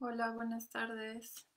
Hola, buenas tardes.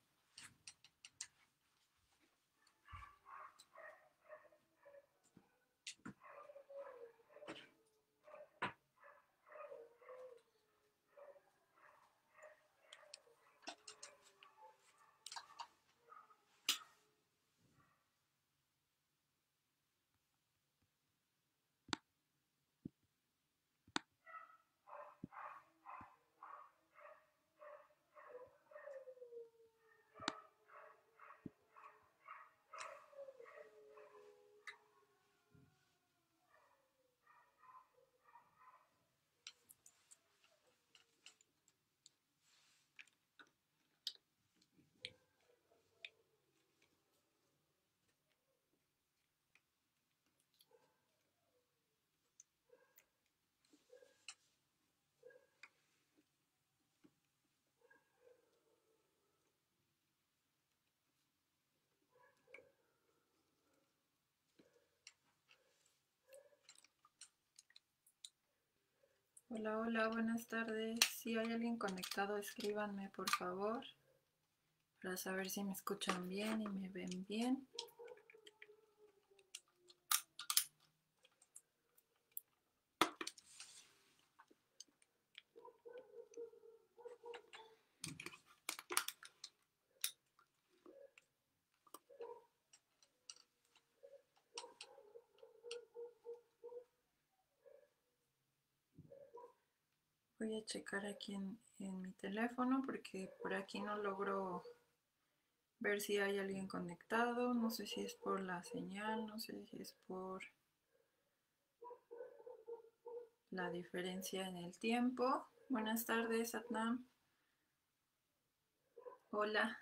Hola, hola, buenas tardes. Si hay alguien conectado, escríbanme por favor para saber si me escuchan bien y me ven bien. Voy a checar aquí en mi teléfono porque por aquí no logro ver si hay alguien conectado. No sé si es por la señal, no sé si es por la diferencia en el tiempo. Buenas tardes, Satnam. Hola.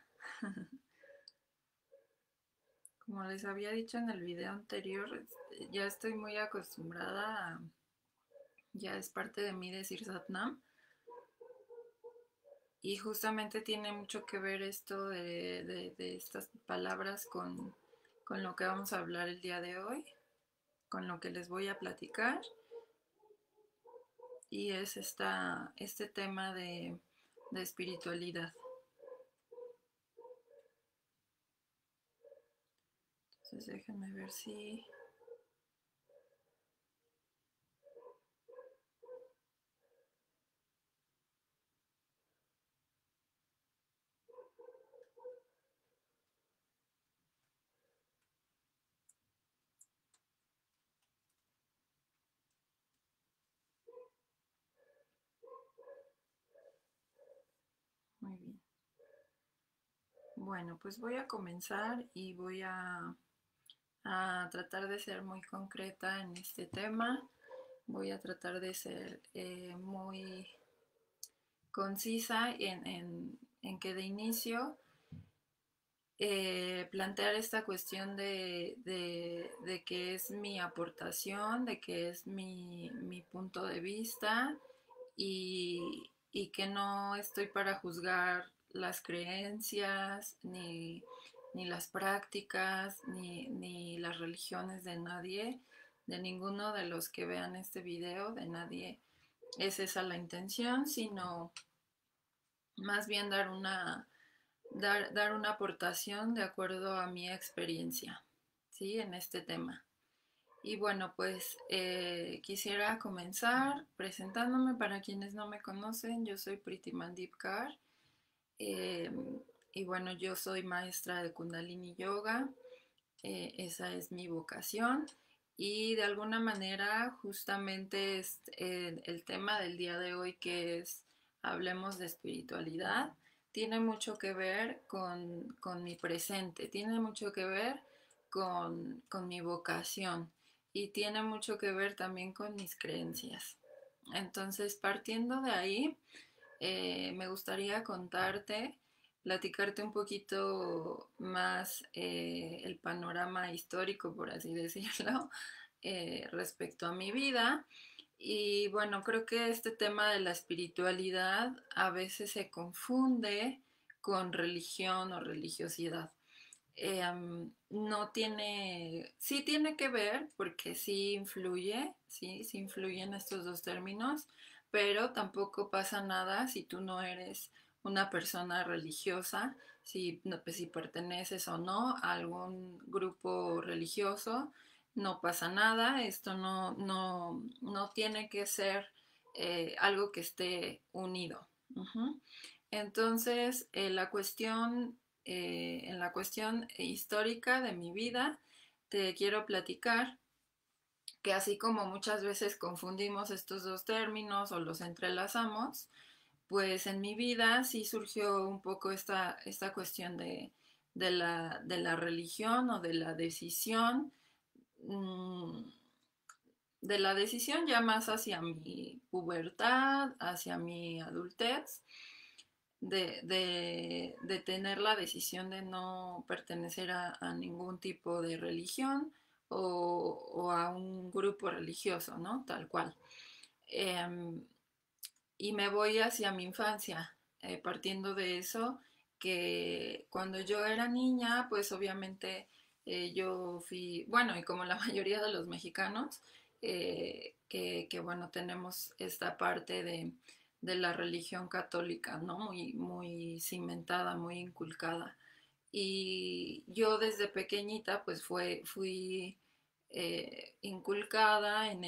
Como les había dicho en el video anterior, ya estoy muy acostumbrada a, ya es parte de mí decir Satnam. Y justamente tiene mucho que ver esto de estas palabras con lo que vamos a hablar el día de hoy, con lo que les voy a platicar. Y es este tema de espiritualidad. Entonces déjenme ver si... Muy bien. Bueno, pues voy a comenzar y voy a tratar de ser muy concreta en este tema. Voy a tratar de ser muy concisa en que de inicio plantear esta cuestión de que es mi aportación, de que es mi punto de vista y que no estoy para juzgar las creencias ni las prácticas ni las religiones de nadie, de ninguno de los que vean este video, de nadie es esa la intención, sino más bien dar una aportación de acuerdo a mi experiencia, ¿sí? En este tema. Y bueno, pues quisiera comenzar presentándome para quienes no me conocen. Yo soy Priti Mandip Kaur, eh, y bueno, yo soy maestra de Kundalini Yoga. Esa es mi vocación. Y de alguna manera, justamente es el tema del día de hoy, que es hablemos de espiritualidad, tiene mucho que ver con mi presente, tiene mucho que ver con mi vocación y tiene mucho que ver también con mis creencias. Entonces, partiendo de ahí, me gustaría platicarte un poquito más el panorama histórico, por así decirlo, respecto a mi vida. Y bueno, creo que este tema de la espiritualidad a veces se confunde con religión o religiosidad. No tiene, sí tiene que ver, porque sí influyen estos dos términos, pero tampoco pasa nada si tú no eres una persona religiosa, si, no, pues, si perteneces o no a algún grupo religioso, no pasa nada, esto no tiene que ser algo que esté unido. Ujú. Entonces, en la cuestión histórica de mi vida, te quiero platicar que así como muchas veces confundimos estos dos términos o los entrelazamos, pues en mi vida sí surgió un poco esta cuestión de la religión o mm, de la decisión ya más hacia mi pubertad, hacia mi adultez, de tener la decisión de no pertenecer a ningún tipo de religión o a un grupo religioso, ¿no? Tal cual. Eh, y me voy hacia mi infancia, partiendo de eso, que cuando yo era niña, pues obviamente yo fui, bueno, y como la mayoría de los mexicanos, bueno, tenemos esta parte de la religión católica, ¿no? Muy cimentada, muy inculcada. Y yo desde pequeñita pues fui inculcada en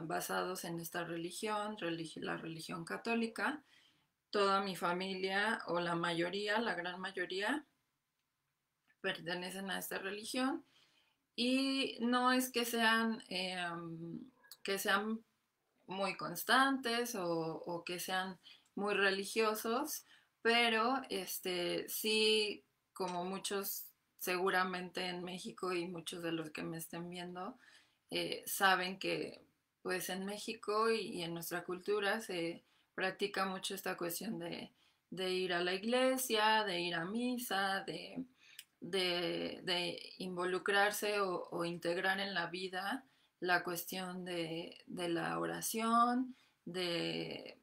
basados en esta religión, la religión católica. Toda mi familia, o la mayoría, la gran mayoría, pertenecen a esta religión. Y no es que sean muy constantes o que sean muy religiosos, pero sí, como muchos seguramente en México y muchos de los que me estén viendo, saben que pues en México y en nuestra cultura se practica mucho esta cuestión de ir a la iglesia, de ir a misa, de involucrarse o integrar en la vida la cuestión de la oración, de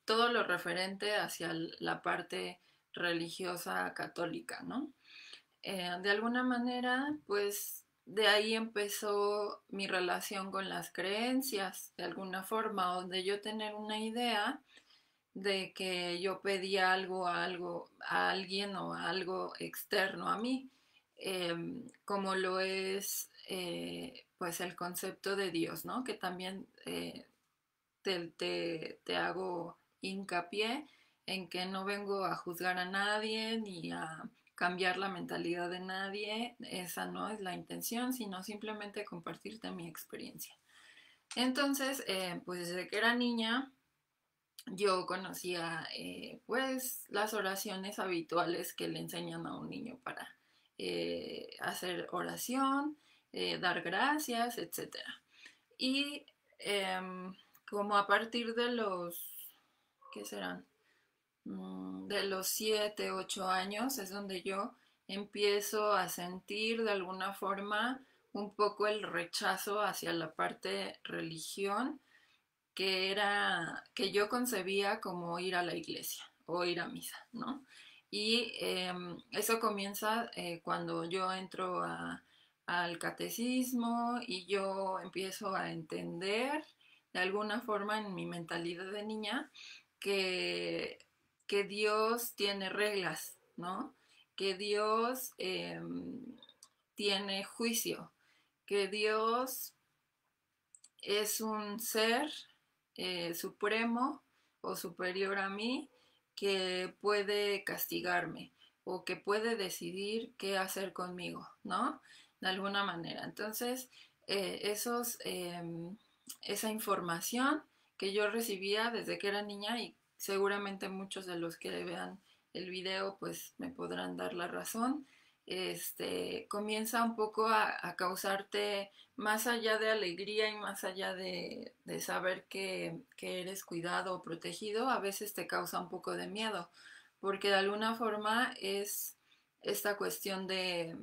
todo lo referente hacia la parte religiosa católica, ¿no? De alguna manera, pues de ahí empezó mi relación con las creencias, de alguna forma, o de yo tener una idea de que yo pedía algo a alguien o a algo externo a mí, como lo es pues el concepto de Dios, ¿no? Que también te hago hincapié en que no vengo a juzgar a nadie ni a cambiar la mentalidad de nadie, esa no es la intención, sino simplemente compartirte mi experiencia. Entonces, pues desde que era niña, yo conocía pues las oraciones habituales que le enseñan a un niño para hacer oración, dar gracias, etcétera. Y como a partir de ¿qué serán? De los 7, 8 años es donde yo empiezo a sentir de alguna forma un poco el rechazo hacia la parte religión que yo concebía como ir a la iglesia o ir a misa, ¿no? Y eso comienza cuando yo entro al catecismo y yo empiezo a entender de alguna forma en mi mentalidad de niña que, que Dios tiene reglas, ¿no? Que Dios tiene juicio, que Dios es un ser supremo o superior a mí que puede castigarme o que puede decidir qué hacer conmigo, ¿no? De alguna manera. Entonces, esa información que yo recibía desde que era niña y seguramente muchos de los que vean el video pues me podrán dar la razón, comienza un poco a causarte más allá de alegría y más allá de saber que eres cuidado o protegido, a veces te causa un poco de miedo, porque de alguna forma es esta cuestión de,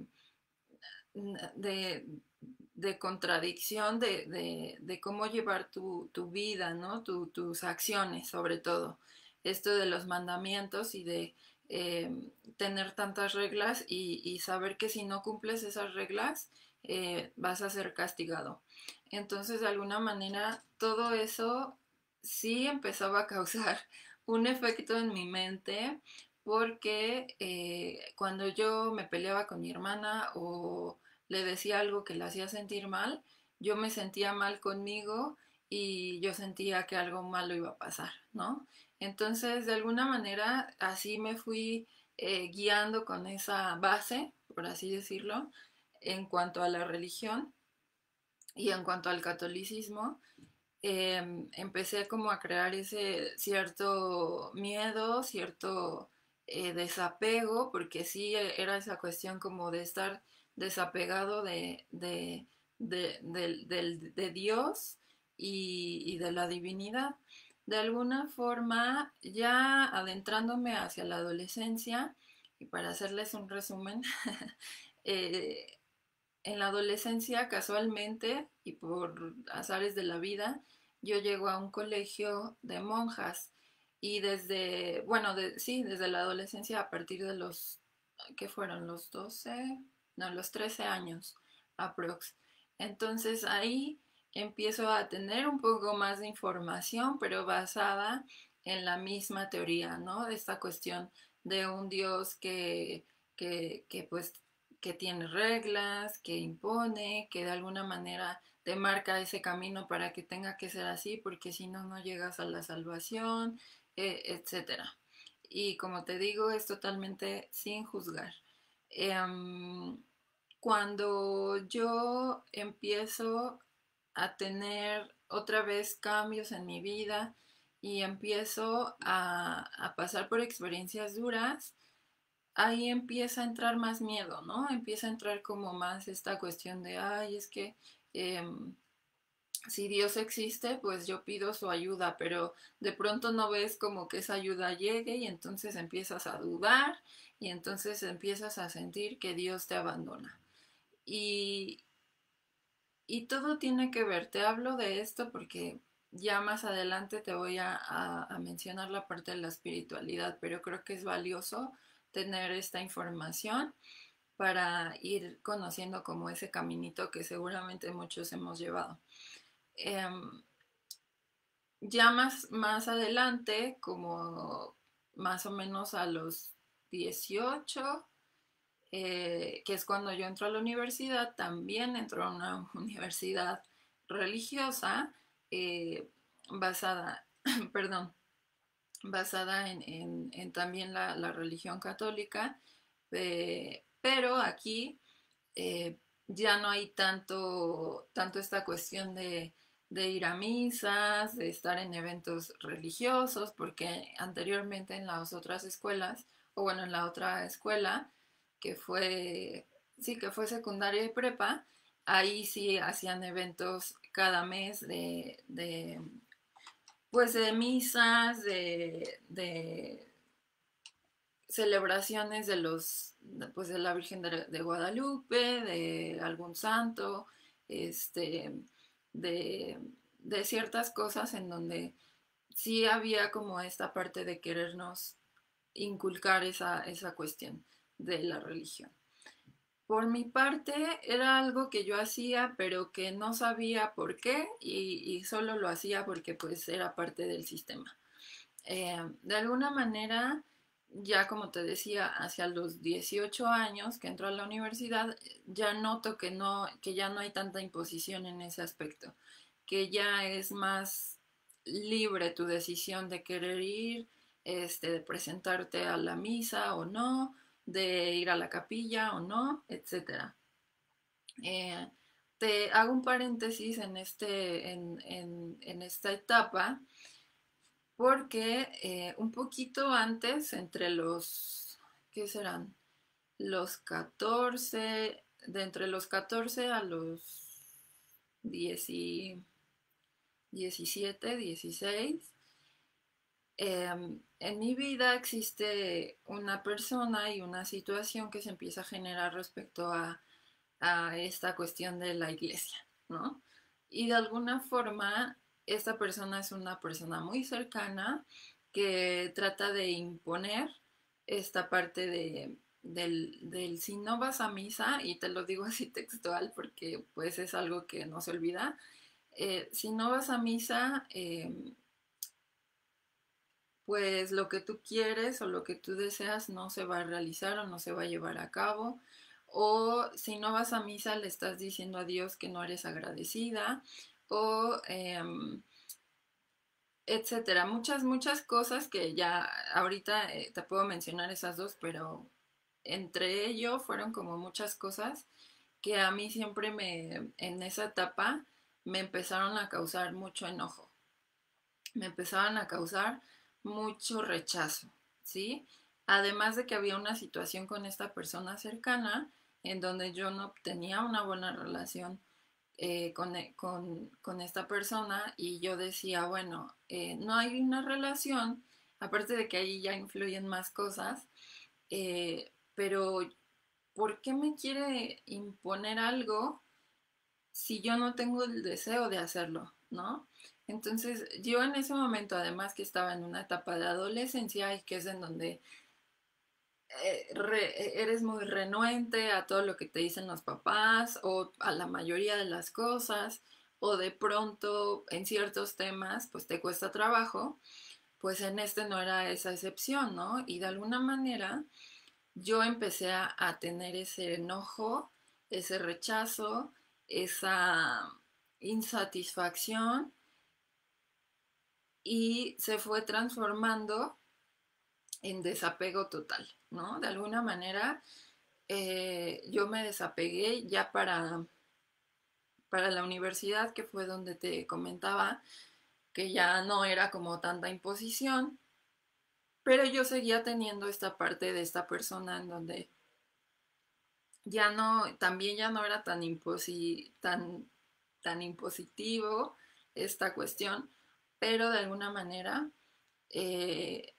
de contradicción de cómo llevar tu vida, ¿no? Tus acciones, sobre todo. Esto de los mandamientos y de eh, tener tantas reglas y saber que si no cumples esas reglas, vas a ser castigado. Entonces, de alguna manera, todo eso sí empezaba a causar un efecto en mi mente porque cuando yo me peleaba con mi hermana o le decía algo que la hacía sentir mal, yo me sentía mal conmigo y yo sentía que algo malo iba a pasar, ¿no? Entonces, de alguna manera, así me fui guiando con esa base, por así decirlo, en cuanto a la religión y en cuanto al catolicismo. Empecé como a crear ese cierto miedo, cierto desapego, porque sí era esa cuestión como de estar desapegado de Dios y de la divinidad. De alguna forma, ya adentrándome hacia la adolescencia, y para hacerles un resumen, eh, en la adolescencia, casualmente y por azares de la vida, yo llego a un colegio de monjas y desde, bueno, sí, desde la adolescencia a partir de los, ¿qué fueron? Los 12, no, los 13 años aprox. Entonces ahí empiezo a tener un poco más de información, pero basada en la misma teoría, ¿no? De esta cuestión de un Dios que pues que tiene reglas, que impone, que de alguna manera te marca ese camino para que tenga que ser así, porque si no, no llegas a la salvación, etcétera. Y como te digo, es totalmente sin juzgar. Um, Cuando yo empiezo a tener otra vez cambios en mi vida y empiezo a pasar por experiencias duras, ahí empieza a entrar más miedo, ¿no? Empieza a entrar como más esta cuestión de, ay, es que eh, si Dios existe, pues yo pido su ayuda, pero de pronto no ves como que esa ayuda llegue y entonces empiezas a dudar y entonces empiezas a sentir que Dios te abandona. Y, y todo tiene que ver, te hablo de esto porque ya más adelante te voy a mencionar la parte de la espiritualidad, pero creo que es valioso tener esta información para ir conociendo como ese caminito que seguramente muchos hemos llevado. Eh, ya más adelante, como más o menos a los 18, que es cuando yo entro a la universidad, también entro a una universidad religiosa basada, perdón, basada en también la religión católica, pero aquí ya no hay tanto esta cuestión de ir a misas, de estar en eventos religiosos, porque anteriormente en las otras escuelas, o bueno, en la otra escuela, que fue, sí, que fue secundaria y prepa, ahí sí hacían eventos cada mes pues de misas, de celebraciones de pues de la Virgen de Guadalupe, de algún santo, este, de, de ciertas cosas en donde sí había como esta parte de querernos inculcar esa cuestión de la religión. Por mi parte, era algo que yo hacía, pero que no sabía por qué y solo lo hacía porque pues era parte del sistema. De alguna manera, ya como te decía, hacia los 18 años que entró a la universidad, ya noto que, no, que ya no hay tanta imposición en ese aspecto, que ya es más libre tu decisión de querer ir, de presentarte a la misa o no, de ir a la capilla o no, etcétera. Eh, Te hago un paréntesis en esta etapa porque un poquito antes, entre los, ¿qué serán? Los 14, de entre los 14 a los 10 17, 16, en mi vida existe una persona y una situación que se empieza a generar respecto a esta cuestión de la iglesia, ¿no? Y de alguna forma, esta persona es una persona muy cercana que trata de imponer esta parte del si no vas a misa, y te lo digo así textual porque pues es algo que no se olvida, si no vas a misa, pues lo que tú quieres o lo que tú deseas no se va a realizar o no se va a llevar a cabo. O si no vas a misa, le estás diciendo a Dios que no eres agradecida. O etcétera. Muchas, muchas cosas que ya ahorita te puedo mencionar esas dos, pero entre ello fueron como muchas cosas que a mí siempre en esa etapa, me empezaron a causar mucho enojo, me empezaban a causar mucho rechazo, ¿sí? Además de que había una situación con esta persona cercana en donde yo no tenía una buena relación con esta persona y yo decía, bueno, no hay una relación, aparte de que ahí ya influyen más cosas, pero ¿por qué me quiere imponer algo si yo no tengo el deseo de hacerlo, ¿no? Entonces, yo en ese momento, además que estaba en una etapa de adolescencia y que es en donde eres muy renuente a todo lo que te dicen los papás o a la mayoría de las cosas, o de pronto en ciertos temas, pues te cuesta trabajo, pues en este no era esa excepción, ¿no? Y de alguna manera yo empecé a tener ese enojo, ese rechazo, esa insatisfacción y se fue transformando en desapego total, ¿no? De alguna manera yo me desapegué ya para la universidad, que fue donde te comentaba que ya no era como tanta imposición, pero yo seguía teniendo esta parte de esta persona en donde ya no, también ya no era tan impositivo esta cuestión, pero de alguna manera eh,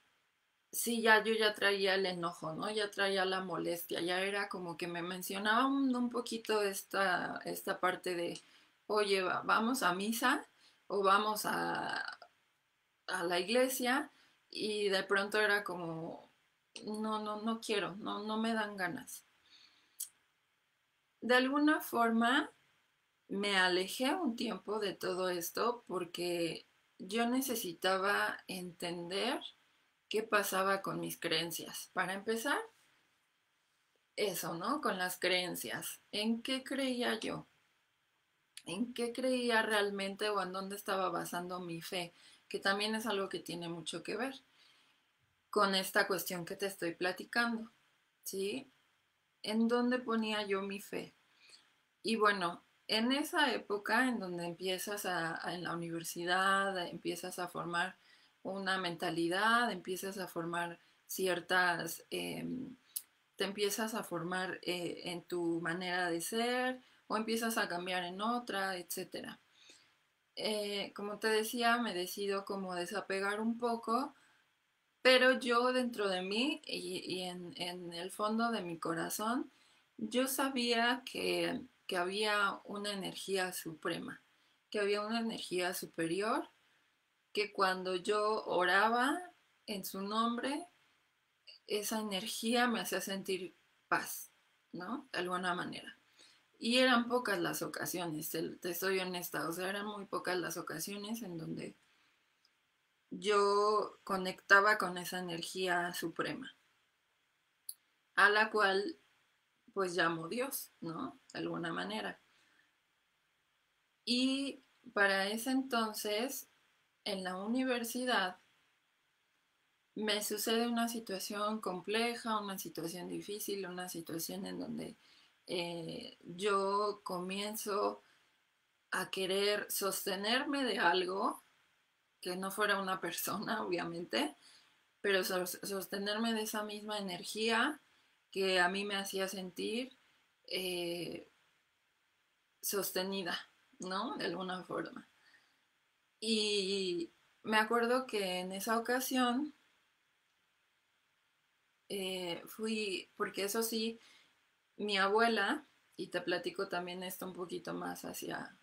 sí, ya yo ya traía el enojo, ¿no? Ya traía la molestia, ya era como que me mencionaba un poquito esta parte de, oye, vamos a misa o vamos a la iglesia y de pronto era como, no, no, no quiero, no, no me dan ganas. De alguna forma me alejé un tiempo de todo esto porque yo necesitaba entender qué pasaba con mis creencias. Para empezar, eso, ¿no? Con las creencias. ¿En qué creía yo? ¿En qué creía realmente o en dónde estaba basando mi fe? Que también es algo que tiene mucho que ver con esta cuestión que te estoy platicando, ¿sí? ¿En dónde ponía yo mi fe? Y bueno, en esa época en donde en la universidad, empiezas a formar una mentalidad, empiezas a formar ciertas, te empiezas a formar en tu manera de ser o empiezas a cambiar en otra, etcétera. Como te decía, me decido como desapegar un poco, pero yo dentro de mí y en el fondo de mi corazón, yo sabía que había una energía suprema, que había una energía superior, que cuando yo oraba en su nombre, esa energía me hacía sentir paz, ¿no? De alguna manera. Y eran pocas las ocasiones, te soy honesta, o sea, eran muy pocas las ocasiones en donde yo conectaba con esa energía suprema, a la cual pues llamo Dios, ¿no? De alguna manera. Y para ese entonces, en la universidad, me sucede una situación compleja, una situación difícil, una situación en donde yo comienzo a querer sostenerme de algo, que no fuera una persona, obviamente, pero sostenerme de esa misma energía que a mí me hacía sentir eh, sostenida, ¿no? De alguna forma. Y me acuerdo que en esa ocasión fui, porque eso sí, mi abuela, y te platico también esto un poquito más hacia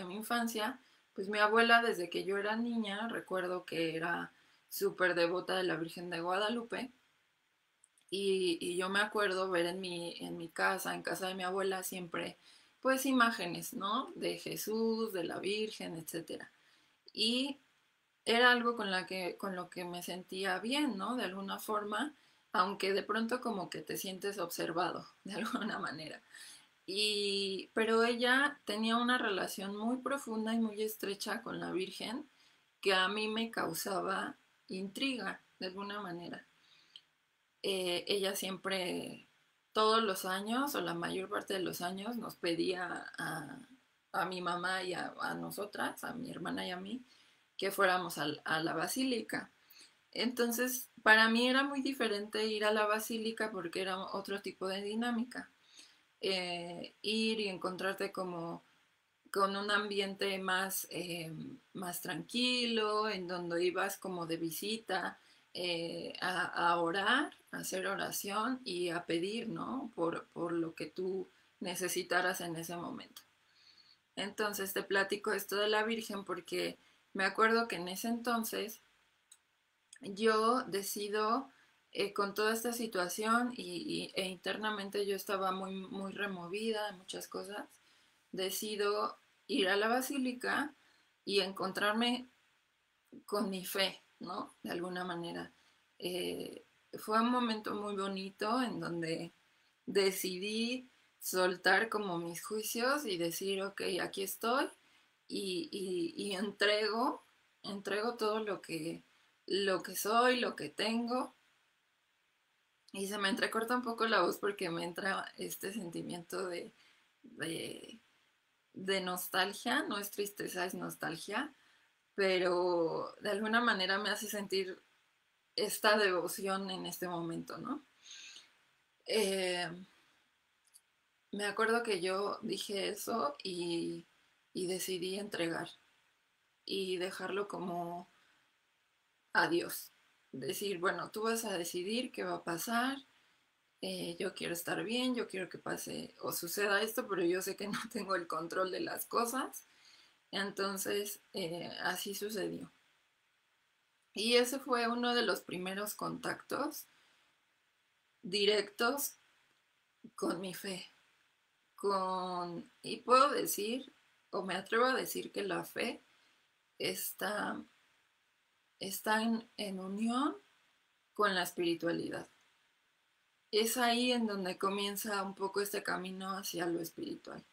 mi infancia, pues mi abuela desde que yo era niña, recuerdo que era súper devota de la Virgen de Guadalupe, y yo me acuerdo ver en mi casa, en casa de mi abuela, siempre pues imágenes, ¿no? De Jesús, de la Virgen, etcétera. Y era algo con lo que me sentía bien, ¿no? De alguna forma, aunque de pronto como que te sientes observado, de alguna manera. Pero ella tenía una relación muy profunda y muy estrecha con la Virgen que a mí me causaba intriga, de alguna manera. Ella siempre, todos los años, o la mayor parte de los años, nos pedía a mi mamá y a nosotras, a mi hermana y a mí, que fuéramos a la basílica. Entonces, para mí era muy diferente ir a la basílica porque era otro tipo de dinámica. Ir y encontrarte como con un ambiente más, más tranquilo, en donde ibas como de visita a orar, a hacer oración y a pedir, ¿no? Por lo que tú necesitaras en ese momento. Entonces te platico esto de la Virgen porque me acuerdo que en ese entonces yo decido con toda esta situación e internamente yo estaba muy, muy removida de muchas cosas, decido ir a la basílica y encontrarme con mi fe, ¿no? De alguna manera. Fue un momento muy bonito en donde decidí soltar como mis juicios y decir, ok, aquí estoy y entrego todo lo que soy, lo que tengo. Y se me entrecorta un poco la voz porque me entra este sentimiento de, de nostalgia, no es tristeza, es nostalgia, pero de alguna manera me hace sentir esta devoción en este momento, ¿no? Eh, Me acuerdo que yo dije eso y decidí entregar y dejarlo como a Dios. Decir, bueno, tú vas a decidir qué va a pasar, yo quiero estar bien, yo quiero que pase o suceda esto, pero yo sé que no tengo el control de las cosas. Entonces, así sucedió. Y ese fue uno de los primeros contactos directos con mi fe. Y puedo decir, o me atrevo a decir que la fe está, está en unión con la espiritualidad. Es ahí en donde comienza un poco este camino hacia lo espiritual.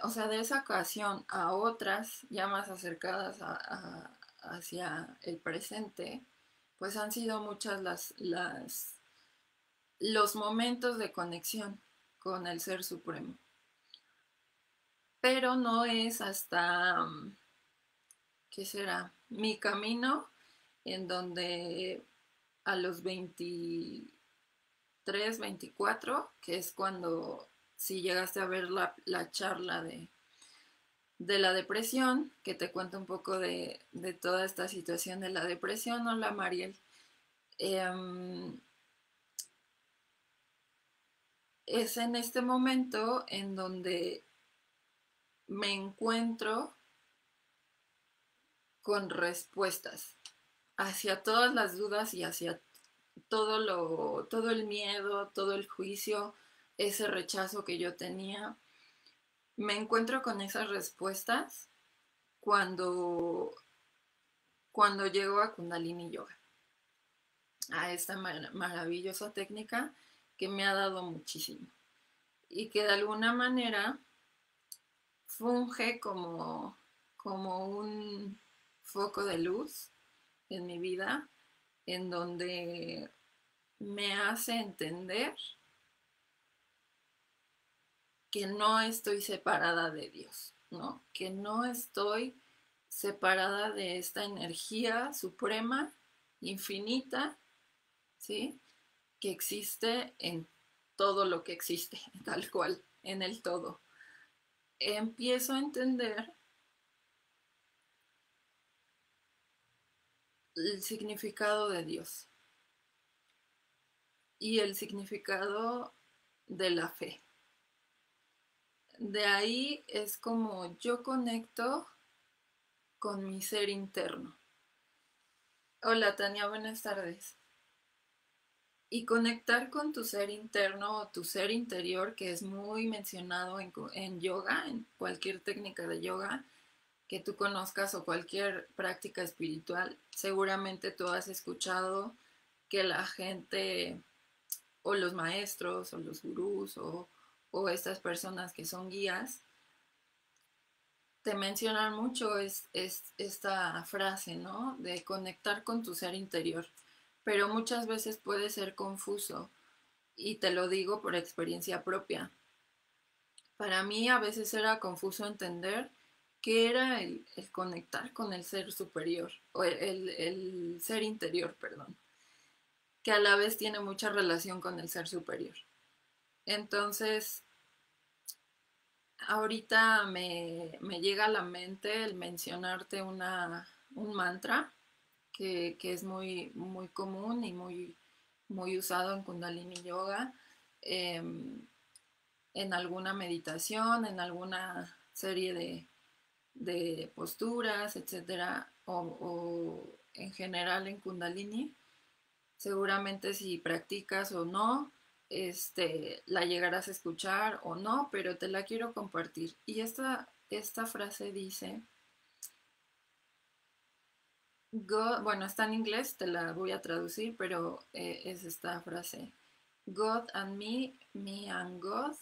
O sea, de esa ocasión a otras ya más acercadas hacia el presente, pues han sido muchas los momentos de conexión con el Ser Supremo. Pero no es hasta, ¿qué será? Mi camino, en donde a los 23, 24, que es cuando, si llegaste a ver la charla de la depresión, que te cuento un poco de toda esta situación de la depresión. Hola, Mariel. Eh, es en este momento en donde me encuentro con respuestas hacia todas las dudas y hacia todo el miedo, todo el juicio, ese rechazo que yo tenía. Me encuentro con esas respuestas cuando, cuando llego a Kundalini Yoga, a esta maravillosa técnica que me ha dado muchísimo y que de alguna manera funge como un foco de luz en mi vida, en donde me hace entender que no estoy separada de Dios, ¿no? Que no estoy separada de esta energía suprema, infinita, ¿sí? Que existe en todo lo que existe, tal cual, en el todo. Empiezo a entender el significado de Dios y el significado de la fe. De ahí es como yo conecto con mi ser interno. Hola Tania, buenas tardes. Y conectar con tu ser interno o tu ser interior, que es muy mencionado en yoga, en cualquier técnica de yoga, que tú conozcas o cualquier práctica espiritual, seguramente tú has escuchado que la gente o los maestros o los gurús o estas personas que son guías te mencionan mucho esta frase, ¿no? De conectar con tu ser interior, pero muchas veces puede ser confuso y te lo digo por experiencia propia. Para mí a veces era confuso entender qué era el conectar con el ser superior, o el ser interior, perdón, que a la vez tiene mucha relación con el ser superior. Entonces, ahorita me llega a la mente el mencionarte un mantra que es muy común y muy usado en Kundalini Yoga, eh, en alguna meditación, en alguna serie de posturas, etcétera, o en general en Kundalini. Seguramente si practicas o no, la llegarás a escuchar o no, pero te la quiero compartir. Y esta frase dice, God, bueno, está en inglés, te la voy a traducir, pero es esta frase. God and me and God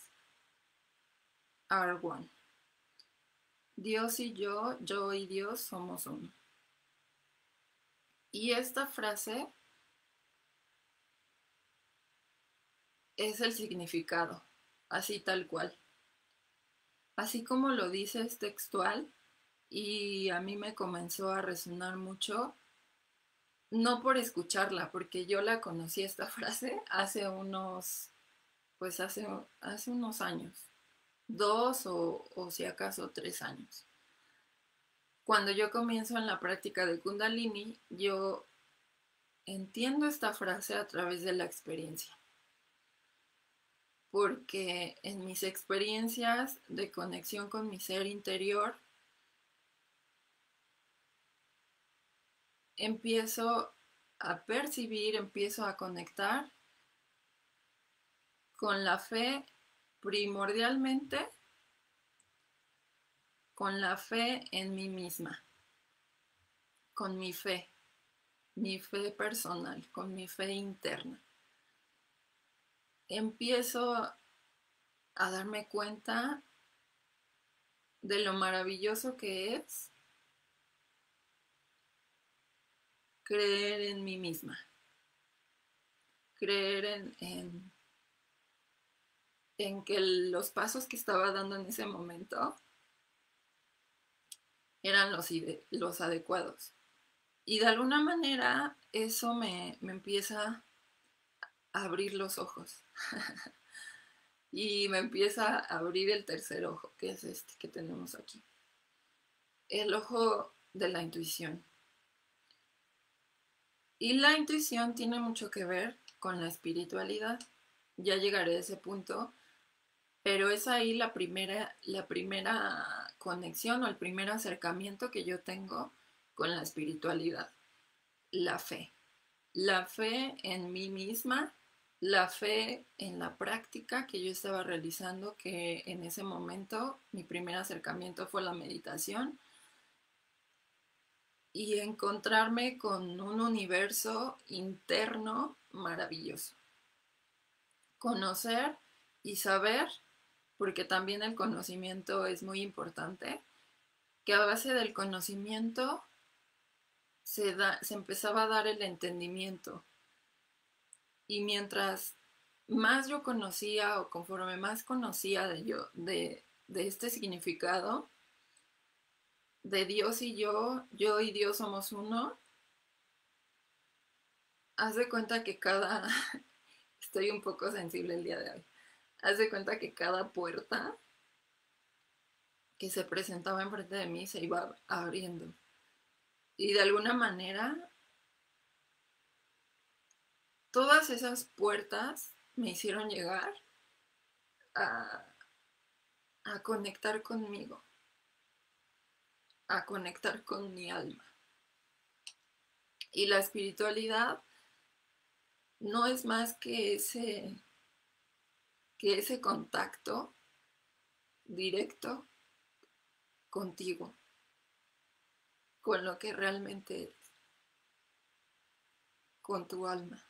are one. Dios y yo y Dios somos uno. Y esta frase es el significado, así tal cual. Así como lo dice es textual y a mí me comenzó a resonar mucho, no por escucharla, porque yo la conocí esta frase hace unos, pues hace unos años, 2 o si acaso 3 años. Cuando yo comienzo en la práctica de Kundalini, yo entiendo esta frase a través de la experiencia, porque en mis experiencias de conexión con mi ser interior, empiezo a percibir, empiezo a conectar con la fe, primordialmente con la fe en mí misma, con mi fe personal, con mi fe interna. Empiezo a darme cuenta de lo maravilloso que es creer en mí misma, creer en que los pasos que estaba dando en ese momento eran los adecuados. Y de alguna manera eso me empieza a abrir los ojos y me empieza a abrir el tercer ojo, que es este que tenemos aquí. El ojo de la intuición. Y la intuición tiene mucho que ver con la espiritualidad. Ya llegaré a ese punto, pero es ahí la primera conexión o el primer acercamiento que yo tengo con la espiritualidad, la fe. La fe en mí misma, la fe en la práctica que yo estaba realizando, que en ese momento mi primer acercamiento fue la meditación, y encontrarme con un universo interno maravilloso. Conocer y saber, porque también el conocimiento es muy importante, que a base del conocimiento se empezaba a dar el entendimiento. Y mientras más yo conocía o conforme más conocía de este significado, de Dios y yo y Dios somos uno, haz de cuenta que estoy un poco sensible el día de hoy, haz de cuenta que cada puerta que se presentaba enfrente de mí se iba abriendo. Y de alguna manera, todas esas puertas me hicieron llegar a, a conectar conmigo, a conectar con mi alma. Y la espiritualidad no es más que ese contacto directo contigo, con lo que realmente eres, con tu alma.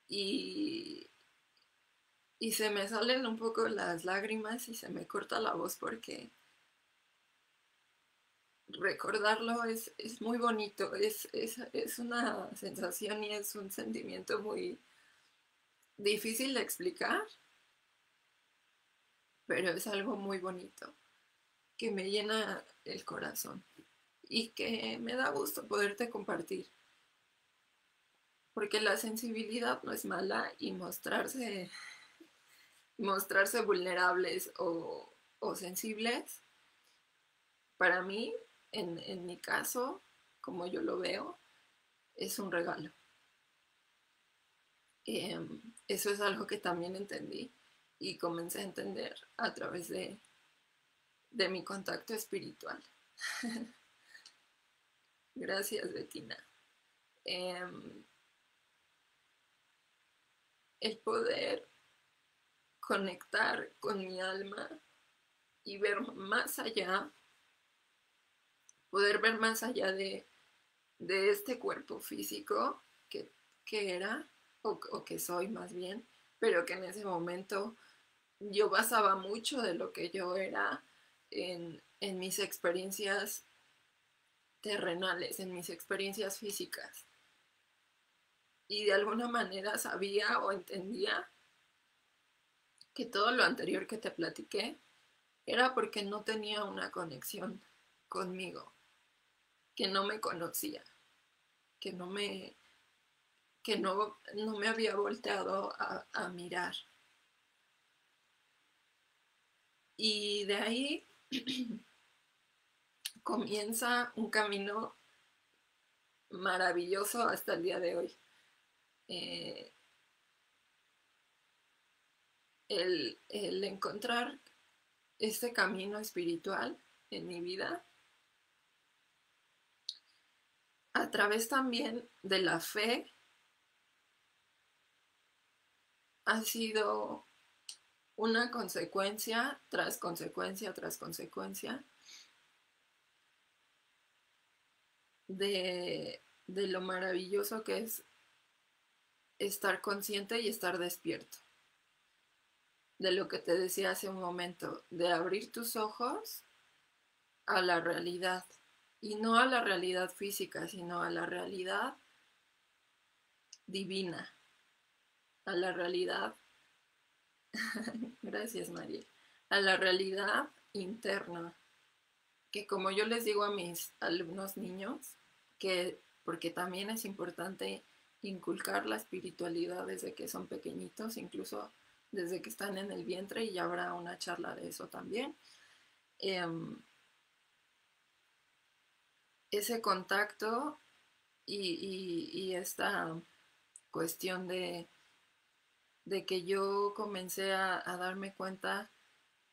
Y, y se me salen un poco las lágrimas y se me corta la voz porque recordarlo es muy bonito, es una sensación y es un sentimiento muy difícil de explicar, pero es algo muy bonito, que me llena el corazón y que me da gusto poderte compartir, porque la sensibilidad no es mala y mostrarse vulnerables o sensibles, para mí, en mi caso, como yo lo veo, es un regalo. Eh, Eso es algo que también entendí y comencé a entender a través de mi contacto espiritual. Gracias, Betina. Eh, el poder conectar con mi alma y ver más allá, poder ver más allá de este cuerpo físico que era, o que soy más bien, pero que en ese momento yo basaba mucho de lo que yo era en mis experiencias terrenales, en mis experiencias físicas. Y de alguna manera sabía o entendía que todo lo anterior que te platiqué era porque no tenía una conexión conmigo, que no me conocía, que no me había volteado a mirar. Y de ahí comienza un camino maravilloso hasta el día de hoy. Eh, el encontrar este camino espiritual en mi vida a través también de la fe ha sido una consecuencia tras consecuencia tras consecuencia de lo maravilloso que es estar consciente y estar despierto. De lo que te decía hace un momento, de abrir tus ojos a la realidad. Y no a la realidad física, sino a la realidad divina, a la realidad, gracias María, a la realidad interna, que como yo les digo a mis alumnos niños, que porque también es importante inculcar la espiritualidad desde que son pequeñitos, incluso desde que están en el vientre, y ya habrá una charla de eso también. Eh, Ese contacto y esta cuestión de que yo comencé a darme cuenta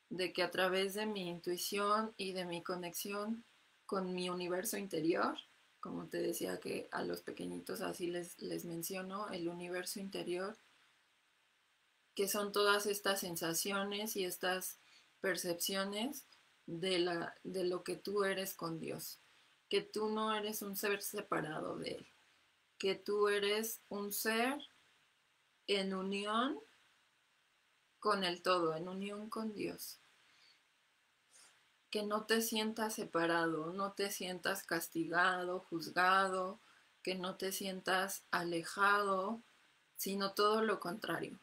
de que a través de mi intuición y de mi conexión con mi universo interior, como te decía que a los pequeñitos así les menciono, el universo interior, que son todas estas sensaciones y estas percepciones de lo que tú eres con Dios, que tú no eres un ser separado de Él, que tú eres un ser en unión con el todo, en unión con Dios. Que no te sientas separado, no te sientas castigado, juzgado, que no te sientas alejado, sino todo lo contrario,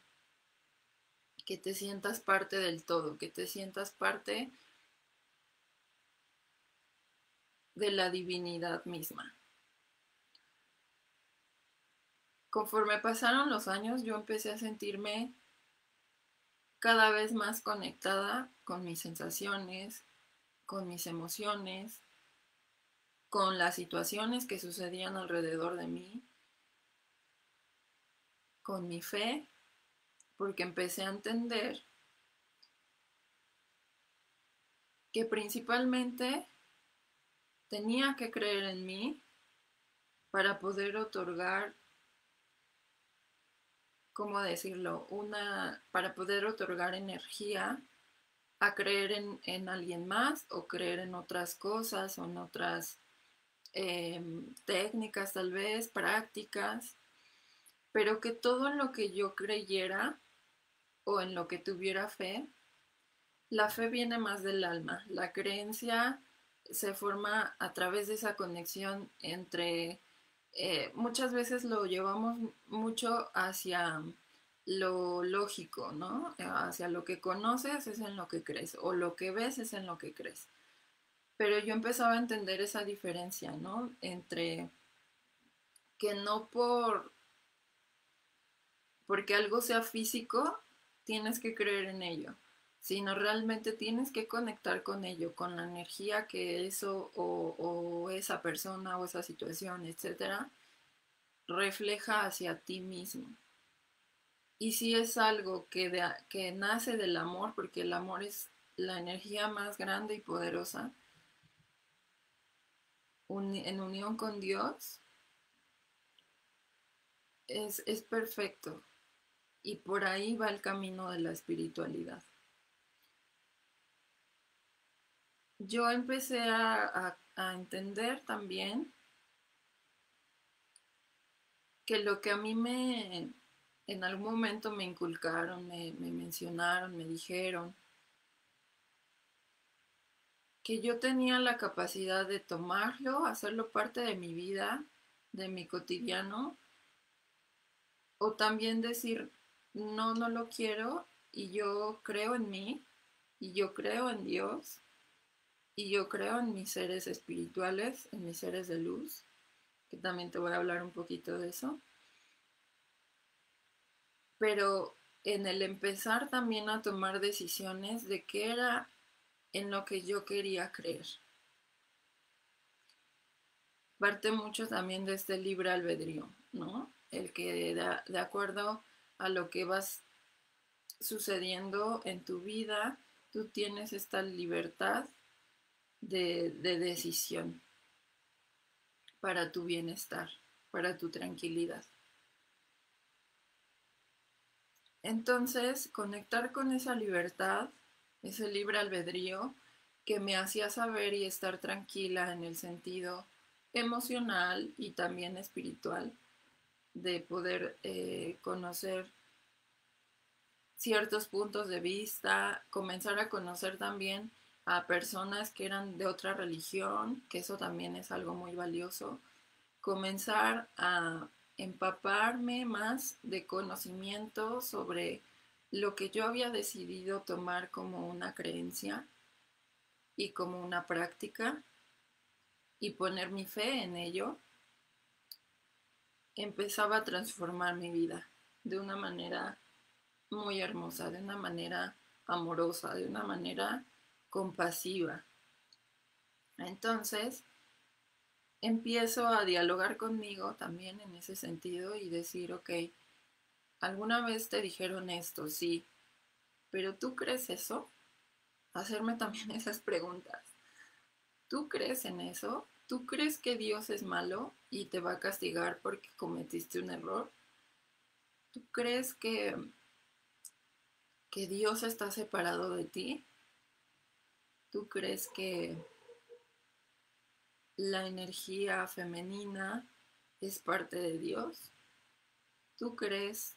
que te sientas parte del todo, que te sientas parte de la divinidad misma. Conforme pasaron los años, yo empecé a sentirme cada vez más conectada con mis sensaciones, con mis emociones, con las situaciones que sucedían alrededor de mí, con mi fe, porque empecé a entender que principalmente tenía que creer en mí para poder otorgar, ¿cómo decirlo? Para poder otorgar energía a creer en alguien más o creer en otras cosas o en otras técnicas tal vez, prácticas, pero que todo en lo que yo creyera o en lo que tuviera fe, la fe viene más del alma, la creencia se forma a través de esa conexión entre, muchas veces lo llevamos mucho hacia lo lógico, ¿no? Hacia lo que conoces es en lo que crees, o lo que ves es en lo que crees. Pero yo empezaba a entender esa diferencia, ¿no? Entre que no porque algo sea físico, tienes que creer en ello, sino realmente tienes que conectar con ello, con la energía que eso o esa persona o esa situación, etcétera, refleja hacia ti mismo. Y si es algo que nace del amor, porque el amor es la energía más grande y poderosa, en unión con Dios, es perfecto. Y por ahí va el camino de la espiritualidad. Yo empecé a entender también que lo que a mí en algún momento me inculcaron, me mencionaron, me dijeron, que yo tenía la capacidad de tomarlo, hacerlo parte de mi vida, de mi cotidiano, o también decir, no, no lo quiero, y yo creo en mí, y yo creo en Dios, y yo creo en mis seres espirituales, en mis seres de luz, que también te voy a hablar un poquito de eso, pero en el empezar también a tomar decisiones de qué era en lo que yo quería creer. Parte mucho también de este libre albedrío, ¿no? El que de acuerdo a lo que vas sucediendo en tu vida, tú tienes esta libertad de decisión para tu bienestar, para tu tranquilidad. Entonces, conectar con esa libertad, ese libre albedrío, que me hacía saber y estar tranquila en el sentido emocional y también espiritual, de poder conocer ciertos puntos de vista, comenzar a conocer también a personas que eran de otra religión, que eso también es algo muy valioso, comenzar a empaparme más de conocimiento sobre lo que yo había decidido tomar como una creencia y como una práctica y poner mi fe en ello, empezaba a transformar mi vida de una manera muy hermosa, de una manera amorosa, de una manera compasiva. Entonces, empiezo a dialogar conmigo también en ese sentido y decir, ok, alguna vez te dijeron esto, sí, pero ¿tú crees eso? Hacerme también esas preguntas. ¿Tú crees en eso? ¿Tú crees que Dios es malo y te va a castigar porque cometiste un error? ¿Tú crees que Dios está separado de ti? ¿Tú crees que la energía femenina es parte de Dios? ¿Tú crees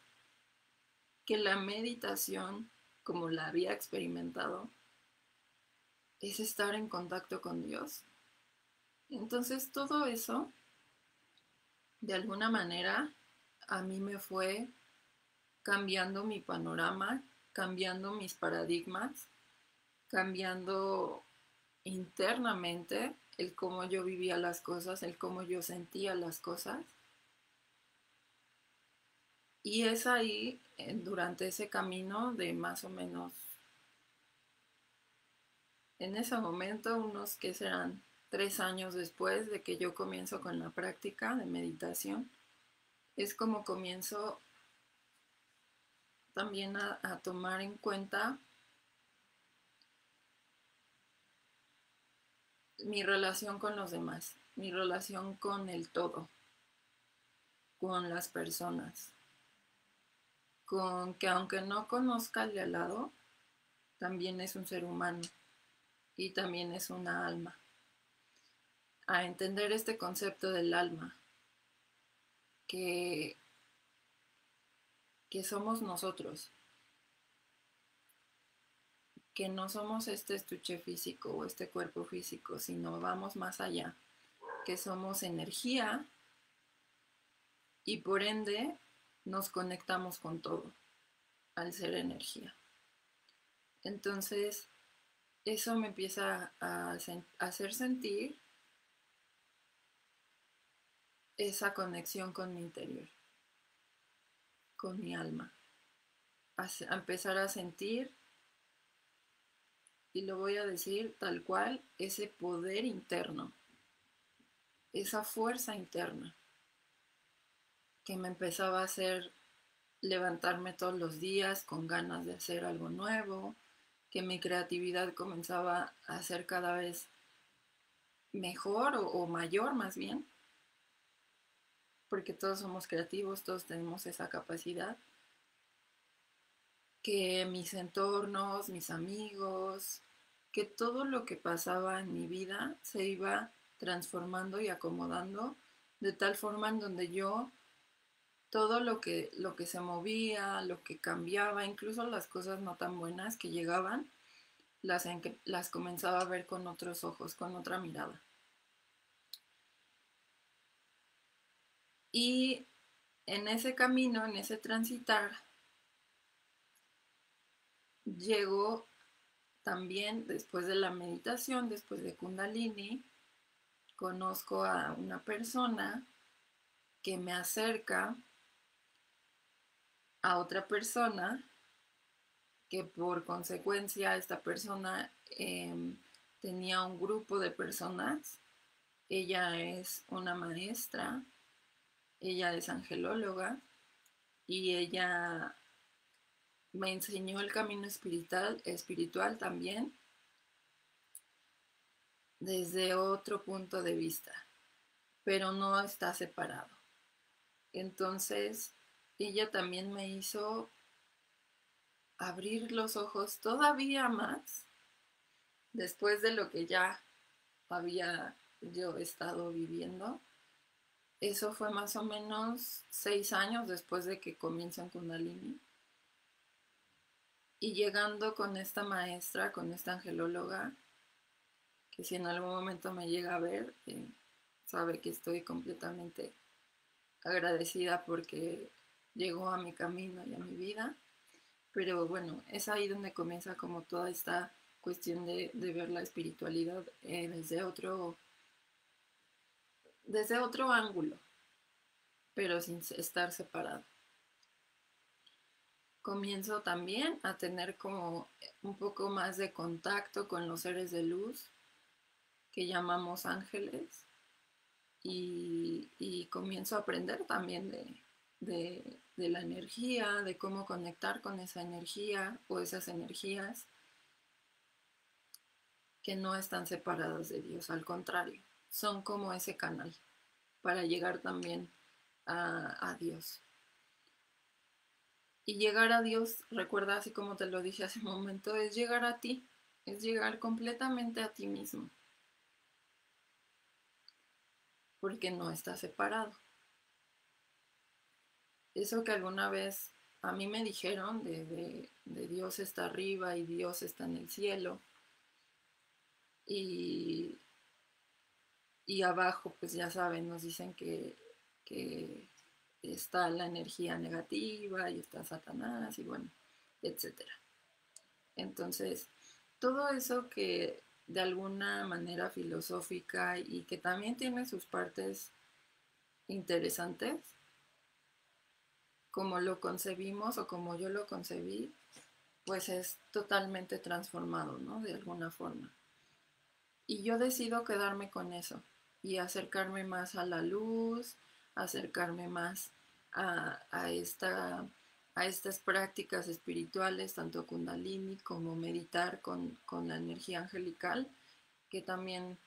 que la meditación, como la había experimentado, es estar en contacto con Dios? Entonces todo eso, de alguna manera, a mí me fue cambiando mi panorama, cambiando mis paradigmas, cambiando internamente el cómo yo vivía las cosas, el cómo yo sentía las cosas. Y es ahí, durante ese camino de más o menos, en ese momento, unos que serán 3 años después de que yo comienzo con la práctica de meditación, es como comienzo también a tomar en cuenta mi relación con los demás, mi relación con el todo, con las personas, con que aunque no conozca al de al lado, también es un ser humano y también es una alma. A entender este concepto del alma, que, que somos nosotros, que no somos este estuche físico o este cuerpo físico, sino vamos más allá, que somos energía y por ende nos conectamos con todo al ser energía. Entonces, eso me empieza a hacer sentir esa conexión con mi interior, con mi alma, a empezar a sentir, y lo voy a decir tal cual, ese poder interno, esa fuerza interna que me empezaba a hacer levantarme todos los días con ganas de hacer algo nuevo, que mi creatividad comenzaba a ser cada vez mejor o mayor más bien, porque todos somos creativos, todos tenemos esa capacidad, que mis entornos, mis amigos, que todo lo que pasaba en mi vida se iba transformando y acomodando de tal forma en donde yo todo lo que se movía, lo que cambiaba, incluso las cosas no tan buenas que llegaban, las comenzaba a ver con otros ojos, con otra mirada. Y en ese camino, en ese transitar, llego también después de la meditación, después de Kundalini, conozco a una persona que me acerca a otra persona que por consecuencia esta persona tenía un grupo de personas. Ella es una maestra, ella es angelóloga y ella me enseñó el camino espiritual también desde otro punto de vista, pero no está separado. Entonces, ella también me hizo abrir los ojos todavía más después de lo que ya había yo estado viviendo. Eso fue más o menos 6 años después de que comienzo en Kundalini. Y llegando con esta maestra, con esta angelóloga, que si en algún momento me llega a ver, sabe que estoy completamente agradecida porque llegó a mi camino y a mi vida. Pero bueno, es ahí donde comienza como toda esta cuestión de ver la espiritualidad desde otro ángulo, pero sin estar separado. Comienzo también a tener como un poco más de contacto con los seres de luz que llamamos ángeles y comienzo a aprender también de la energía, de cómo conectar con esa energía o esas energías que no están separadas de Dios, al contrario, son como ese canal para llegar también a Dios. Y llegar a Dios, recuerda, así como te lo dije hace un momento, es llegar a ti, es llegar completamente a ti mismo, porque no está separado. Eso que alguna vez a mí me dijeron de Dios está arriba y Dios está en el cielo, y, y abajo, pues ya saben, nos dicen que está la energía negativa y está Satanás y bueno, etcétera. Entonces, todo eso que de alguna manera filosófica y que también tiene sus partes interesantes, como lo concebimos o como yo lo concebí, pues es totalmente transformado, ¿no? De alguna forma. Y yo decido quedarme con eso y acercarme más a la luz, acercarme más a estas prácticas espirituales, tanto Kundalini como meditar con la energía angelical, que también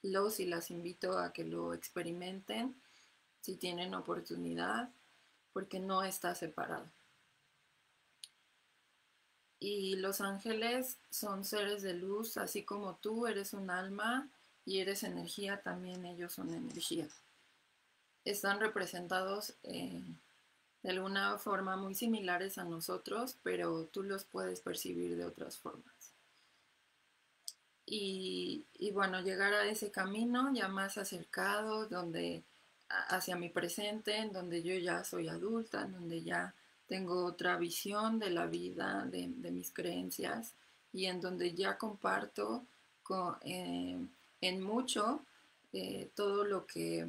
los y las invito a que lo experimenten si tienen oportunidad, porque no está separado. Y los ángeles son seres de luz, así como tú eres un alma y eres energía, también ellos son energía. Están representados de alguna forma muy similares a nosotros, pero tú los puedes percibir de otras formas. Y bueno, llegar a ese camino ya más acercado, donde hacia mi presente, en donde yo ya soy adulta, en donde ya tengo otra visión de la vida, de mis creencias, y en donde ya comparto en mucho todo lo que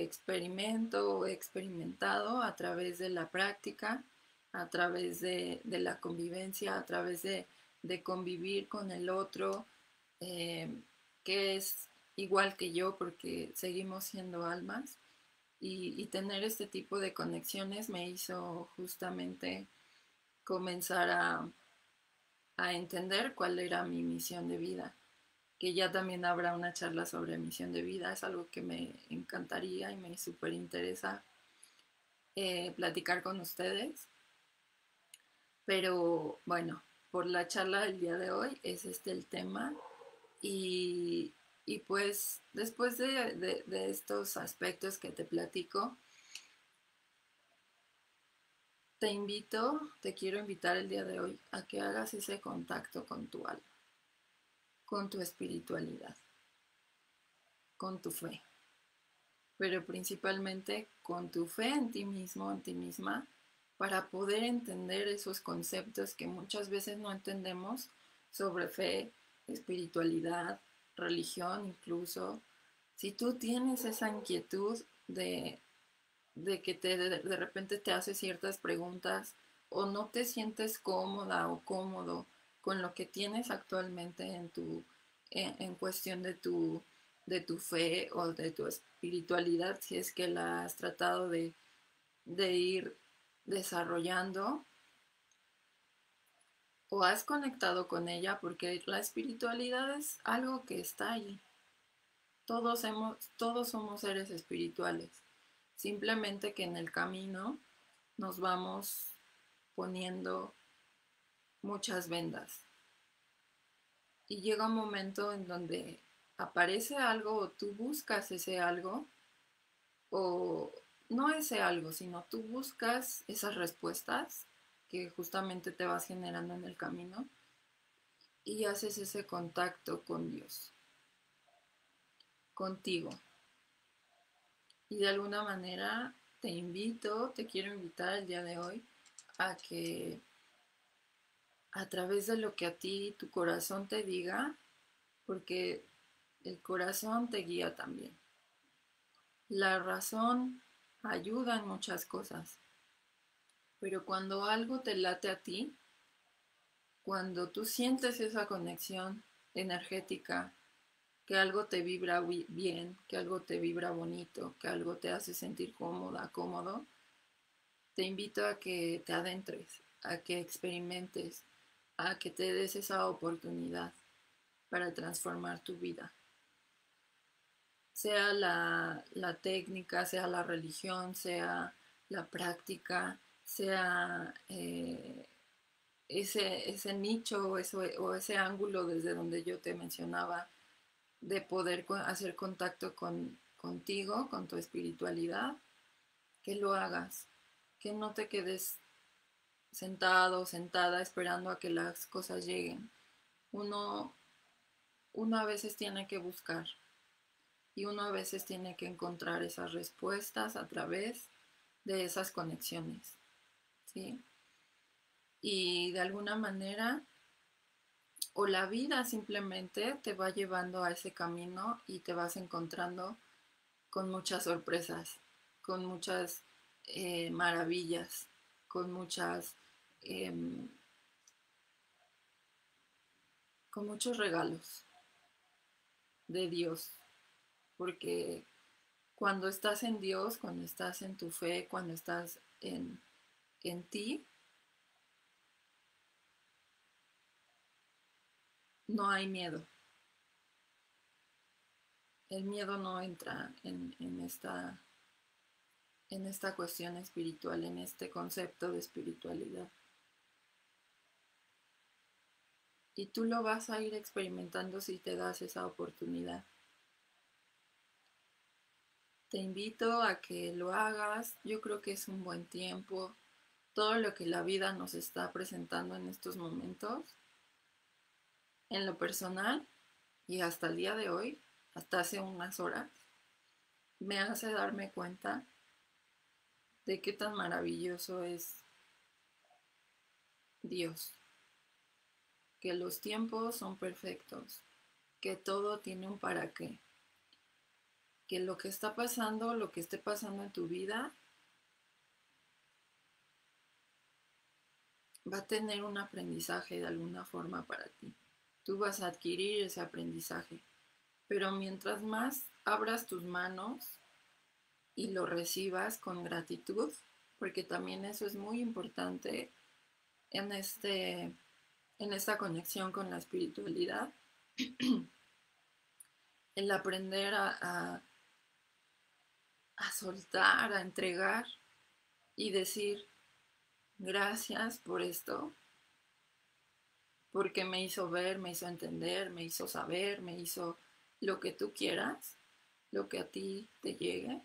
experimento o he experimentado a través de la práctica, a través de la convivencia, a través de convivir con el otro, eh, que es igual que yo porque seguimos siendo almas. Y tener este tipo de conexiones me hizo justamente comenzar a entender cuál era mi misión de vida, que ya también habrá una charla sobre misión de vida. Es algo que me encantaría y me súper interesa platicar con ustedes. Pero bueno, por la charla del día de hoy es este el tema. Y, y pues después de estos aspectos que te platico, te quiero invitar el día de hoy a que hagas ese contacto con tu alma, con tu espiritualidad, con tu fe, pero principalmente con tu fe en ti mismo, en ti misma, para poder entender esos conceptos que muchas veces no entendemos sobre fe, espiritualidad, religión incluso. Si tú tienes esa inquietud de que de repente te haces ciertas preguntas o no te sientes cómoda o cómodo con lo que tienes actualmente en cuestión de tu fe o de tu espiritualidad, si es que la has tratado de ir desarrollando o has conectado con ella, porque la espiritualidad es algo que está ahí. Todos somos seres espirituales, simplemente que en el camino nos vamos poniendo muchas vendas. Y llega un momento en donde aparece algo o tú buscas ese algo, o no ese algo, sino tú buscas esas respuestas que justamente te vas generando en el camino y haces ese contacto con Dios, contigo. Y de alguna manera te quiero invitar el día de hoy a que a través de lo que a ti tu corazón te diga, porque el corazón te guía también. La razón ayuda en muchas cosas, pero cuando algo te late a ti, cuando tú sientes esa conexión energética, que algo te vibra bien, que algo te vibra bonito, que algo te hace sentir cómoda, cómodo, te invito a que te adentres, a que experimentes, a que te des esa oportunidad para transformar tu vida. Sea la técnica, sea la religión, sea la práctica, sea ese nicho o ese ángulo desde donde yo te mencionaba de poder hacer contacto contigo, con tu espiritualidad, que lo hagas, que no te quedes sentado o sentada esperando a que las cosas lleguen. Uno, uno a veces tiene que buscar y uno a veces tiene que encontrar esas respuestas a través de esas conexiones, ¿sí? Y de alguna manera, o la vida simplemente te va llevando a ese camino y te vas encontrando con muchas sorpresas, con muchas maravillas, con muchas, eh, con muchos regalos de Dios, porque cuando estás en Dios, cuando estás en tu fe, cuando estás en ti, no hay miedo. El miedo no entra en esta cuestión espiritual, en este concepto de espiritualidad. y tú lo vas a ir experimentando si te das esa oportunidad. Te invito a que lo hagas, yo creo que es un buen tiempo. Todo lo que la vida nos está presentando en estos momentos, en lo personal y hasta el día de hoy, hasta hace unas horas, me hace darme cuenta de qué tan maravilloso es Dios, que los tiempos son perfectos, que todo tiene un para qué, que lo que está pasando, lo que esté pasando en tu vida, va a tener un aprendizaje de alguna forma para ti. Tú vas a adquirir ese aprendizaje, pero mientras más abras tus manos y lo recibas con gratitud, porque también eso es muy importante en, en esta conexión con la espiritualidad, el aprender a soltar, a entregar y decir gracias por esto, porque me hizo ver, me hizo entender, me hizo saber, me hizo lo que tú quieras, lo que a ti te llegue.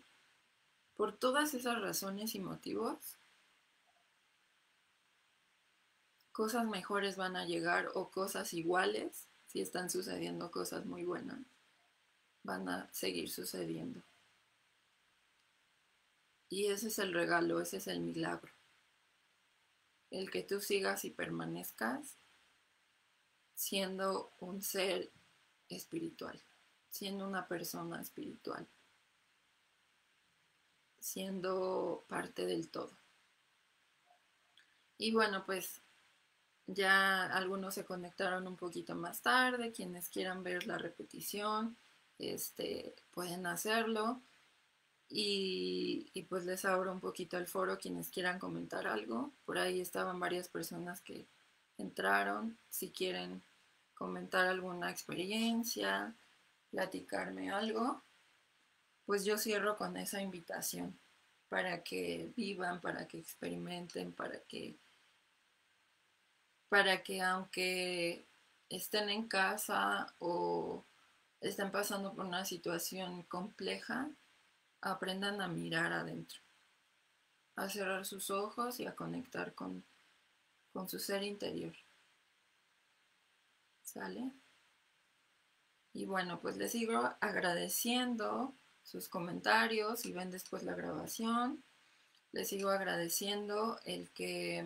Por todas esas razones y motivos, cosas mejores van a llegar o cosas iguales, si están sucediendo cosas muy buenas, van a seguir sucediendo. Y ese es el regalo, ese es el milagro. El que tú sigas y permanezcas siendo un ser espiritual, siendo una persona espiritual, siendo parte del todo. Y bueno, pues ya algunos se conectaron un poquito más tarde, quienes quieran ver la repetición, pueden hacerlo. Y pues les abro un poquito el foro quienes quieran comentar algo. Por ahí estaban varias personas que entraron. Si quieren comentar alguna experiencia, platicarme algo, pues yo cierro con esa invitación para que vivan, para que experimenten, para que aunque estén en casa o estén pasando por una situación compleja, aprendan a mirar adentro, a cerrar sus ojos y a conectar con su ser interior. ¿Sale? Y bueno, pues les sigo agradeciendo sus comentarios, si ven después la grabación. Les sigo agradeciendo el que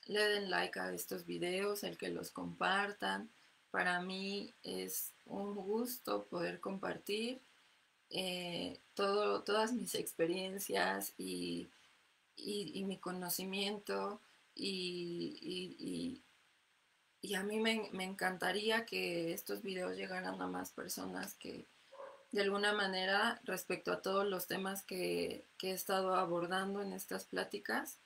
le den like a estos videos, el que los compartan. Para mí es un gusto poder compartir todas mis experiencias y mi conocimiento y a mí me encantaría que estos videos llegaran a más personas que de alguna manera respecto a todos los temas que he estado abordando en estas pláticas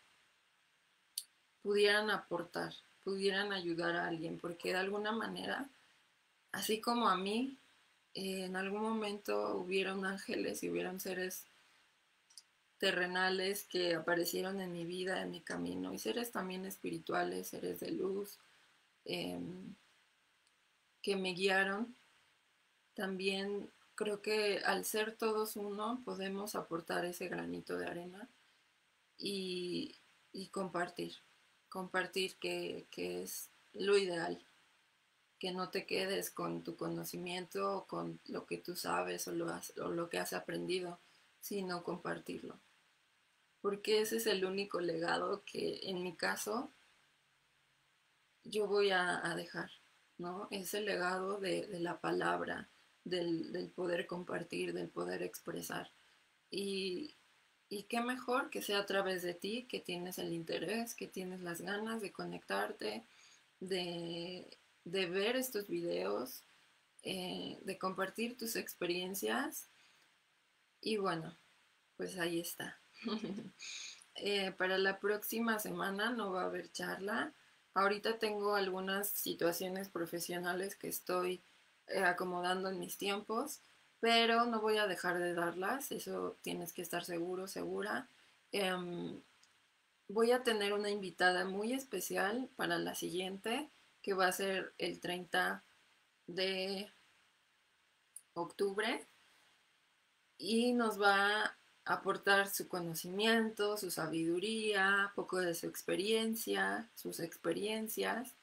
pudieran aportar, pudieran ayudar a alguien, porque de alguna manera, así como a mí, en algún momento hubieron ángeles y hubieron seres terrenales que aparecieron en mi vida, en mi camino, y seres también espirituales, seres de luz, eh, que me guiaron. También creo que al ser todos uno podemos aportar ese granito de arena y, y compartir que es lo ideal, que no te quedes con tu conocimiento o con lo que tú sabes o lo que has aprendido, sino compartirlo. Porque ese es el único legado que en mi caso yo voy a dejar, ¿no? Ese legado de la palabra, del poder compartir, del poder expresar. Y, y qué mejor que sea a través de ti, que tienes el interés, que tienes las ganas de conectarte, de, de ver estos videos, de compartir tus experiencias. Y bueno, pues ahí está. Para la próxima semana no va a haber charla. Ahorita tengo algunas situaciones profesionales que estoy acomodando en mis tiempos, pero no voy a dejar de darlas, eso tienes que estar seguro, segura. Voy a tener una invitada muy especial para la siguiente. que va a ser el 30 de octubre y nos va a aportar su conocimiento, su sabiduría, poco de su experiencia, sus experiencias.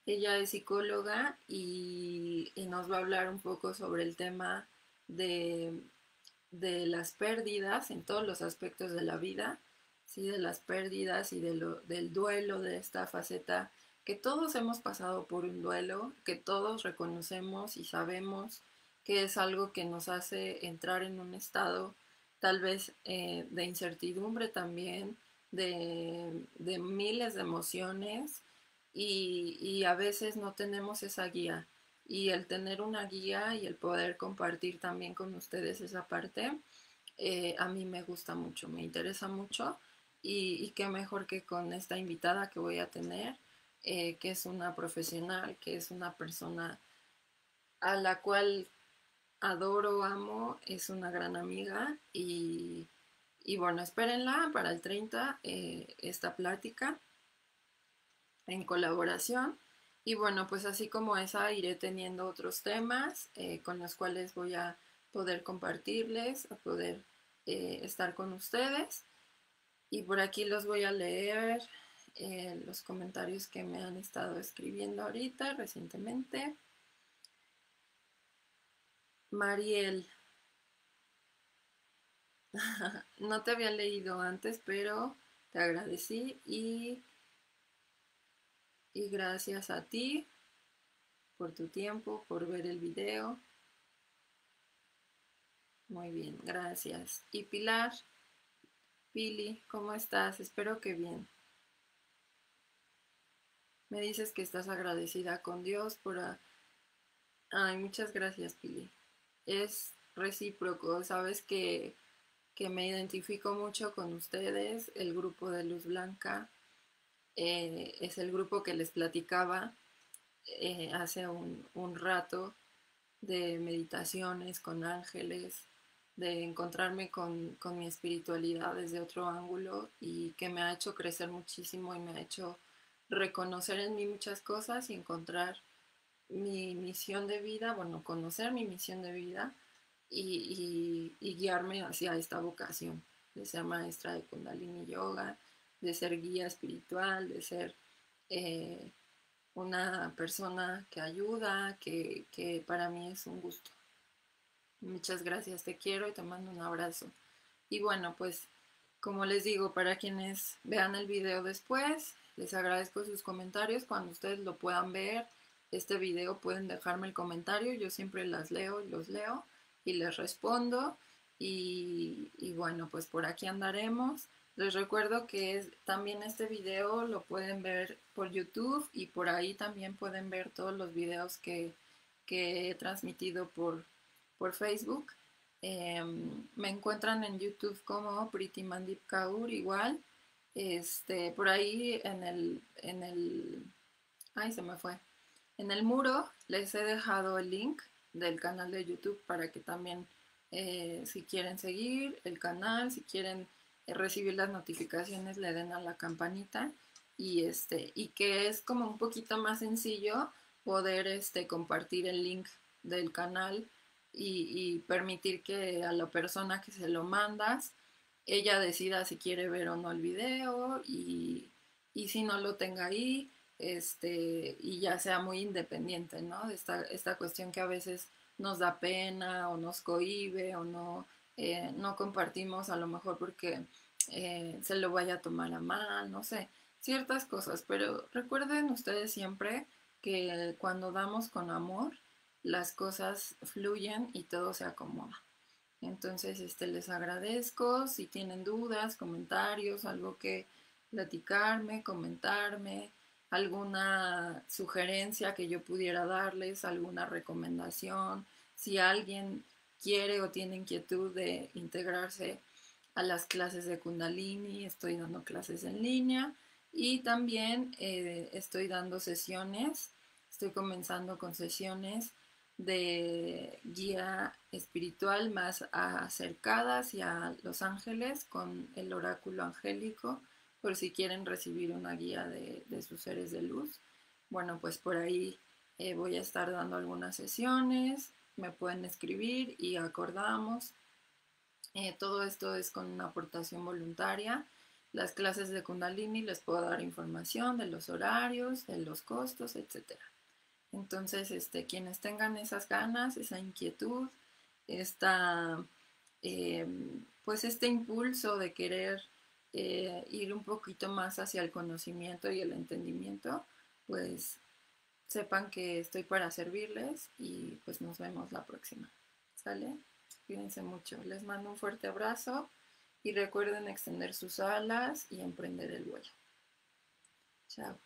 Ella es psicóloga y nos va a hablar un poco sobre el tema de, de las pérdidas en todos los aspectos de la vida, ¿sí? De las pérdidas y del duelo, de esta faceta que todos hemos pasado por un duelo, que todos reconocemos y sabemos que es algo que nos hace entrar en un estado tal vez de incertidumbre también, de miles de emociones y a veces no tenemos esa guía. Y el tener una guía y el poder compartir también con ustedes esa parte, a mí me gusta mucho, me interesa mucho y qué mejor que con esta invitada que voy a tener, que es una profesional, que es una persona a la cual adoro, amo, es una gran amiga y bueno, espérenla para el 30 esta plática en colaboración. Y bueno, pues así como esa, iré teniendo otros temas con los cuales voy a poder compartirles, a poder estar con ustedes. Y por aquí los voy a leer los comentarios que me han estado escribiendo ahorita recientemente. Mariel, no te había leído antes, pero te agradecí y gracias a ti por tu tiempo, por ver el video. Muy bien, gracias. Y Pilar, Pili, ¿cómo estás? Espero que bien. Me dices que estás agradecida con Dios por... Ay, muchas gracias, Pili. Es recíproco, sabes que me identifico mucho con ustedes, el grupo de Luz Blanca. Es el grupo que les platicaba hace un rato de meditaciones con ángeles, de encontrarme con mi espiritualidad desde otro ángulo y que me ha hecho crecer muchísimo y me ha hecho reconocer en mí muchas cosas y encontrar mi misión de vida, bueno, conocer mi misión de vida y guiarme hacia esta vocación de ser maestra de Kundalini Yoga, de ser guía espiritual, de ser eh, una persona que ayuda, que para mí es un gusto. Muchas gracias, te quiero y te mando un abrazo. Y bueno, pues como les digo, para quienes vean el video después, les agradezco sus comentarios. Cuando ustedes lo puedan ver, este video pueden dejarme el comentario. Yo siempre las leo y los leo y les respondo. Y bueno, pues por aquí andaremos. Les recuerdo que también este video lo pueden ver por YouTube y por ahí también pueden ver todos los videos que he transmitido por Facebook. Me encuentran en YouTube como Pretty Mandip Kaur igual. Por ahí ay, se me fue. En el muro les he dejado el link del canal de YouTube para que también, si quieren seguir el canal, si quieren recibir las notificaciones, le den a la campanita y que es como un poquito más sencillo poder compartir el link del canal y permitir que a la persona que se lo mandas, ella decida si quiere ver o no el video y si no lo tenga ahí, y ya sea muy independiente, ¿no? Esta cuestión que a veces nos da pena o nos cohíbe o no compartimos a lo mejor porque se lo vaya a tomar a mal, no sé, ciertas cosas, pero recuerden ustedes siempre que cuando damos con amor, las cosas fluyen y todo se acomoda. Entonces, les agradezco. Si tienen dudas, comentarios, algo que platicarme, comentarme, alguna sugerencia que yo pudiera darles, alguna recomendación, si alguien quiere o tiene inquietud de integrarse a las clases de Kundalini, estoy dando clases en línea y también estoy dando sesiones, estoy comenzando con sesiones de guía espiritual más acercada hacia los ángeles con el oráculo angélico, por si quieren recibir una guía de sus seres de luz. bueno, pues por ahí voy a estar dando algunas sesiones, me pueden escribir y acordamos. Todo esto es con una aportación voluntaria. Las clases de Kundalini les puedo dar información de los horarios, de los costos, etcétera. Entonces, quienes tengan esas ganas, esa inquietud, esta, eh, pues este impulso de querer ir un poquito más hacia el conocimiento y el entendimiento, pues sepan que estoy para servirles y pues nos vemos la próxima. ¿Sale? Cuídense mucho. Les mando un fuerte abrazo y recuerden extender sus alas y emprender el vuelo. Chao.